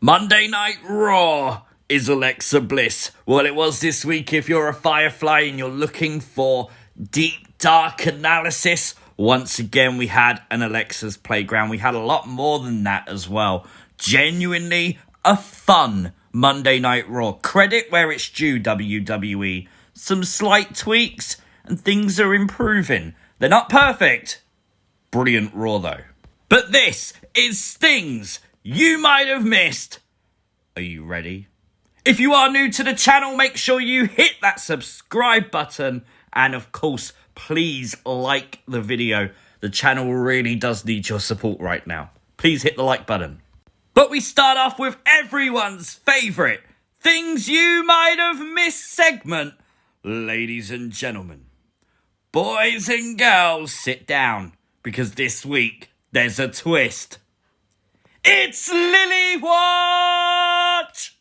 Monday Night Raw is Alexa Bliss. Well, it was this week if you're a Firefly and you're looking for deep, dark analysis. Once again, we had an Alexa's Playground. We had a lot more than that as well. Genuinely a fun Monday Night Raw. Credit where it's due, WWE. Some slight tweaks and things are improving. They're not perfect. Brilliant Raw though. But this is things you might have missed. Are you ready? If you are new to the channel, make sure you hit that subscribe button. And of course, please like the video. The channel really does need your support right now. Please hit the like button. But we start off with everyone's favourite things you might have missed segment. Ladies and gentlemen, boys and girls, sit down. Because this week, there's a twist. It's Lilly Watch!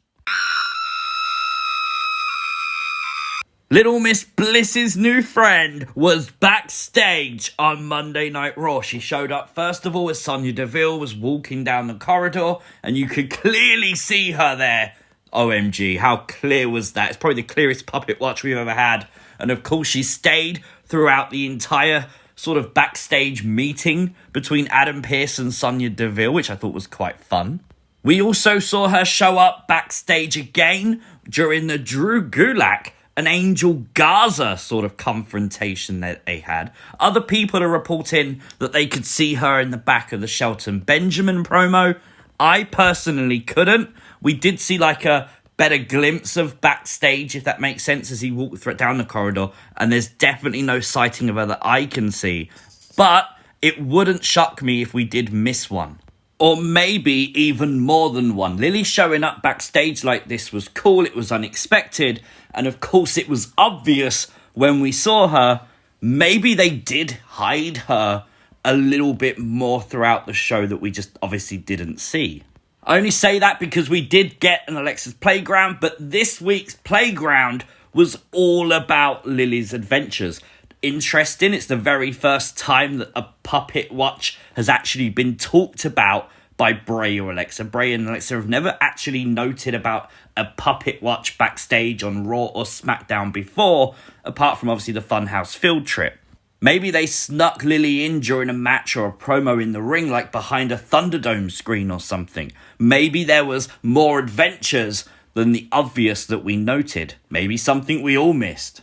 Little Miss Bliss's new friend was backstage on Monday Night Raw. She showed up first of all as Sonya Deville was walking down the corridor, and you could clearly see her there. OMG, how clear was that? It's probably the clearest puppet watch we've ever had. And of course, she stayed throughout the entire sort of backstage meeting between Adam Pearce and Sonya Deville, which I thought was quite fun. We also saw her show up backstage again during the Drew Gulak and Angel Garza sort of confrontation that they had. Other people are reporting that they could see her in the back of the Shelton Benjamin promo. I personally couldn't. We did see like a better glimpse of backstage, if that makes sense, as he walked down the corridor, and there's definitely no sighting of her that I can see. But it wouldn't shock me if we did miss one. Or maybe even more than one. Lilly showing up backstage like this was cool, it was unexpected, and of course it was obvious when we saw her. Maybe they did hide her a little bit more throughout the show that we just obviously didn't see. I only say that because we did get an Alexa's Playground, but this week's Playground was all about Lilly's adventures. Interesting, it's the very first time that a puppet watch has actually been talked about by Bray or Alexa. Bray and Alexa have never actually noted about a puppet watch backstage on Raw or SmackDown before, apart from obviously the Funhouse field trip. Maybe they snuck Lilly in during a match or a promo in the ring, like behind a Thunderdome screen or something. Maybe there was more adventures than the obvious that we noted. Maybe something we all missed.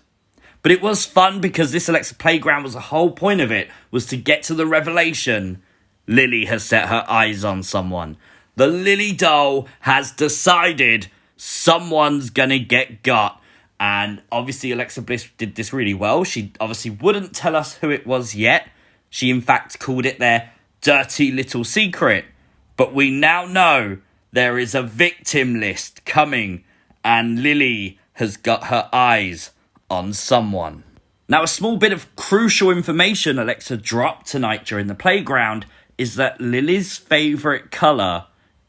But it was fun because this Alexa Playground was the whole point of it, was to get to the revelation. Lilly has set her eyes on someone. The Lilly doll has decided someone's gonna get got. And obviously Alexa Bliss did this really well. She obviously wouldn't tell us who it was yet. She in fact called it their dirty little secret. But we now know there is a victim list coming, and Lilly has got her eyes on someone. Now, a small bit of crucial information Alexa dropped tonight during the Playground is that Lilly's favourite colour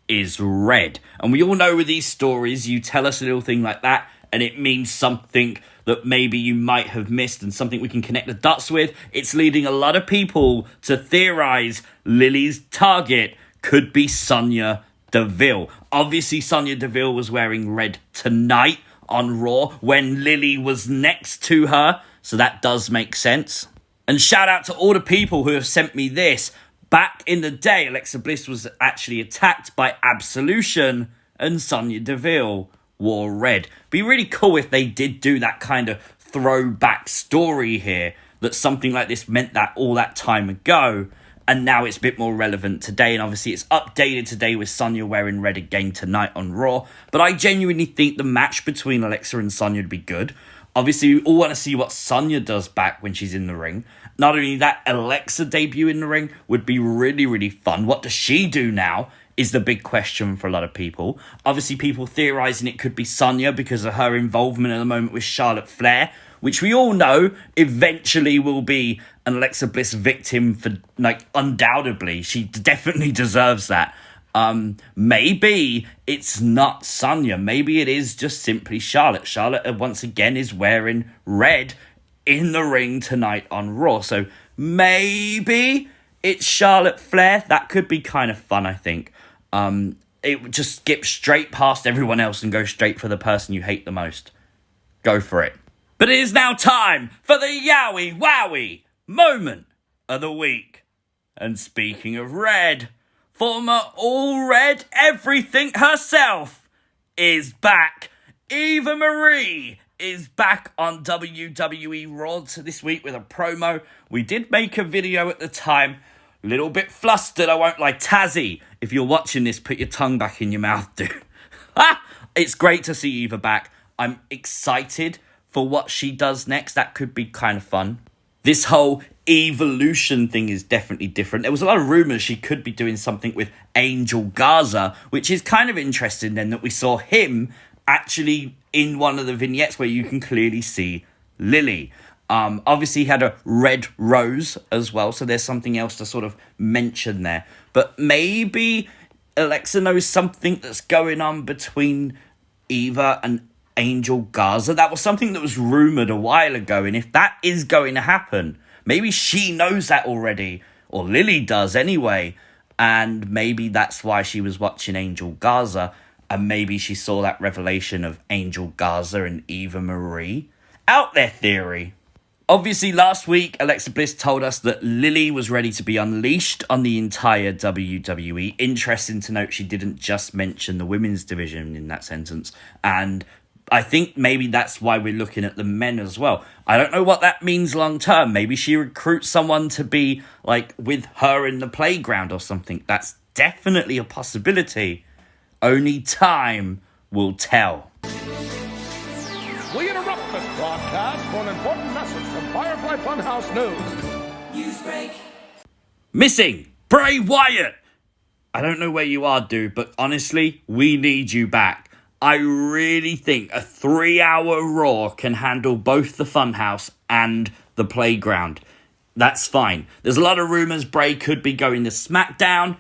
is red. And we all know with these stories, you tell us a little thing like that, and it means something that maybe you might have missed and something we can connect the dots with. It's leading a lot of people to theorise Lilly's target could be Sonya Deville. Obviously, Sonya Deville was wearing red tonight on Raw when Lilly was next to her, so that does make sense. And shout out to all the people who have sent me this. Back in the day, Alexa Bliss was actually attacked by Absolution, and Sonya Deville wore red. Be really cool if they did do that kind of throwback story here, that something like this meant that all that time ago, and now it's a bit more relevant today. And obviously it's updated today with Sonya wearing red again tonight on Raw. But I genuinely think the match between Alexa and Sonya would be good. Obviously, we all want to see what Sonya does back when she's in the ring. Not only that, Alexa debut in the ring would be really, really fun. What does she do now is the big question for a lot of people. Obviously, people theorising it could be Sonya because of her involvement at the moment with Charlotte Flair, which we all know eventually will be an Alexa Bliss victim for, like, undoubtedly. She definitely deserves that. Maybe it's not Sonya. Maybe it is just simply Charlotte. Charlotte, once again, is wearing red in the ring tonight on Raw. So maybe it's Charlotte Flair. That could be kind of fun, I think. it would just skip straight past everyone else and go straight for the person you hate the most. Go for it. But it is now time for the Yowie Wowie moment of the week. And speaking of red, former All Red Everything herself is back. Eva Marie is back on WWE RAW this week with a promo. We did make a video at the time. A little bit flustered, I won't lie. Tazzy, if you're watching this, put your tongue back in your mouth, dude. It's great to see Eva back. I'm excited for what she does next. That could be kind of fun. This whole evolution thing is definitely different. There was a lot of rumours she could be doing something with Angel Garza, which is kind of interesting then that we saw him actually in one of the vignettes where you can clearly see Lilly. Obviously he had a red rose as well, so there's something else to sort of mention there. But maybe Alexa knows something that's going on between Eva and Angel Garza. That was something that was rumoured a while ago, and if that is going to happen, maybe she knows that already, or Lilly does anyway, and maybe that's why she was watching Angel Garza, and maybe she saw that revelation of Angel Garza and Eva Marie. Out there theory. Obviously, last week, Alexa Bliss told us that Lilly was ready to be unleashed on the entire WWE. Interesting to note, she didn't just mention the women's division in that sentence, and I think maybe that's why we're looking at the men as well. I don't know what that means long term. Maybe she recruits someone to be like with her in the playground or something. That's definitely a possibility. Only time will tell. We interrupt this broadcast for an important message from Firefly Funhouse News. Newsbreak. Missing Bray Wyatt. I don't know where you are, dude, but honestly, we need you back. I really think a 3-hour Raw can handle both the Funhouse and the Playground. That's fine. There's a lot of rumours Bray could be going to SmackDown.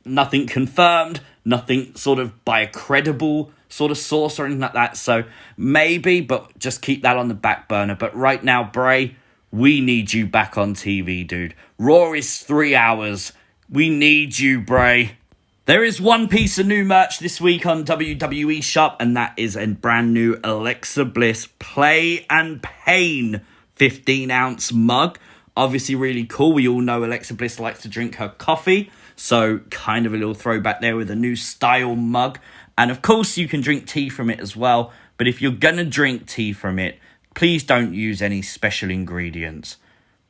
Nothing confirmed. Nothing sort of by a credible sort of source or anything like that. So maybe, but just keep that on the back burner. But right now, Bray, we need you back on TV, dude. Raw is 3 hours. We need you, Bray. There is one piece of new merch this week on WWE Shop, and that is a brand new Alexa Bliss Play and Pain 15-ounce mug. Obviously really cool. We all know Alexa Bliss likes to drink her coffee, so kind of a little throwback there with a new style mug. And of course you can drink tea from it as well, but if you're gonna drink tea from it, please don't use any special ingredients.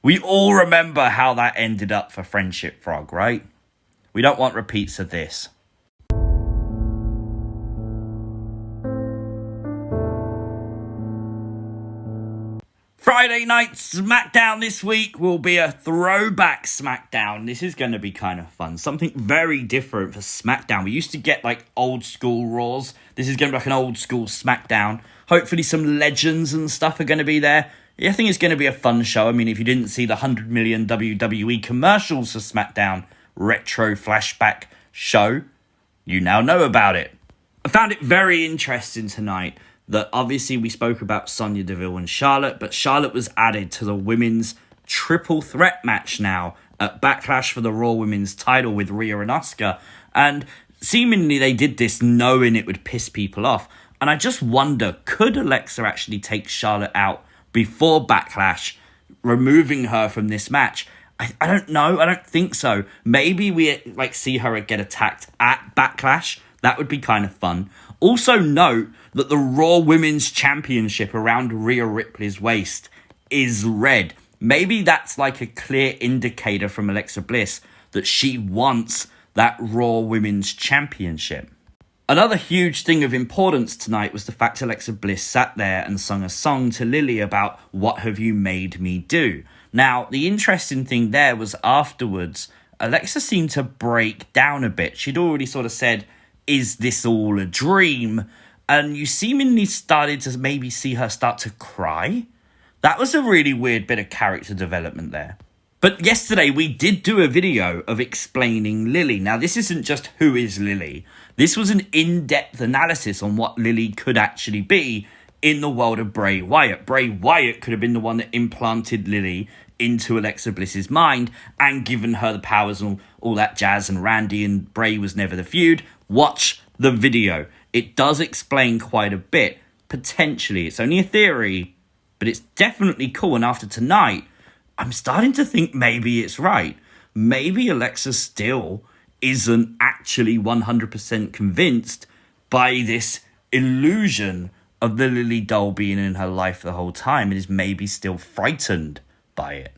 We all remember how that ended up for Friendship Frog, right? We don't want repeats of this. Friday night SmackDown this week will be a throwback SmackDown. This is going to be kind of fun. Something very different for SmackDown. We used to get like old school Raws. This is going to be like an old school SmackDown. Hopefully some legends and stuff are going to be there. Yeah, I think it's going to be a fun show. I mean, if you didn't see the 100 million WWE commercials for SmackDown retro flashback show, you now know about it. I found it very interesting tonight that obviously we spoke about Sonya Deville and Charlotte, but Charlotte was added to the women's triple threat match now at Backlash for the Raw Women's title with Rhea and Asuka, and seemingly they did this knowing it would piss people off. And I just wonder, could Alexa actually take Charlotte out before Backlash, removing her from this match? I don't know. I don't think so. Maybe we see her get attacked at Backlash. That would be kind of fun. Also note that the Raw Women's Championship around Rhea Ripley's waist is red. Maybe that's like a clear indicator from Alexa Bliss that she wants that Raw Women's Championship. Another huge thing of importance tonight was the fact Alexa Bliss sat there and sung a song to Lilly about "What Have You Made Me Do?" Now, the interesting thing there was afterwards, Alexa seemed to break down a bit. She'd already sort of said, "Is this all a dream?" And you seemingly started to maybe see her start to cry. That was a really weird bit of character development there. But yesterday we did do a video of explaining Lilly. Now, this isn't just who is Lilly. This was an in-depth analysis on what Lilly could actually be in the world of Bray Wyatt. Bray Wyatt could have been the one that implanted Lilly into Alexa Bliss's mind and given her the powers and all that jazz, and Randy and Bray was never the feud. watch the video. It does explain quite a bit. Potentially, it's only a theory, but it's definitely cool. And after tonight, I'm starting to think maybe it's right. Maybe Alexa still isn't actually 100% convinced by this illusion of the Lilly doll being in her life the whole time and is maybe still frightened by it.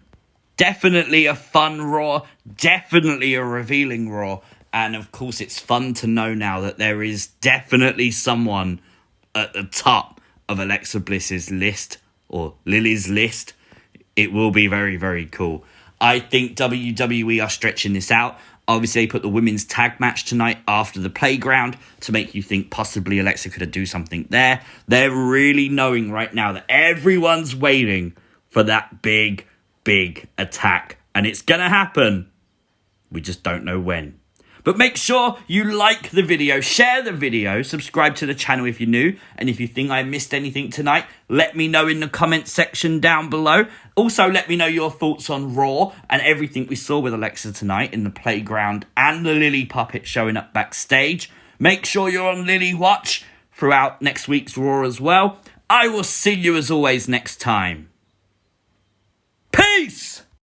Definitely a fun Raw, definitely a revealing Raw, and of course it's fun to know now that there is definitely someone at the top of Alexa Bliss's list, or Lilly's list. It will be very, very cool. I think WWE are stretching this out. Obviously, they put the women's tag match tonight after the playground to make you think possibly Alexa could do something there. They're really knowing right now that everyone's waiting for that big attack. And it's going to happen. We just don't know when. But make sure you like the video, share the video, subscribe to the channel if you're new. And if you think I missed anything tonight, let me know in the comment section down below. Also, let me know your thoughts on Raw and everything we saw with Alexa tonight in the playground and the Lilly puppet showing up backstage. Make sure you're on Lilly Watch throughout next week's Raw as well. I will see you as always next time.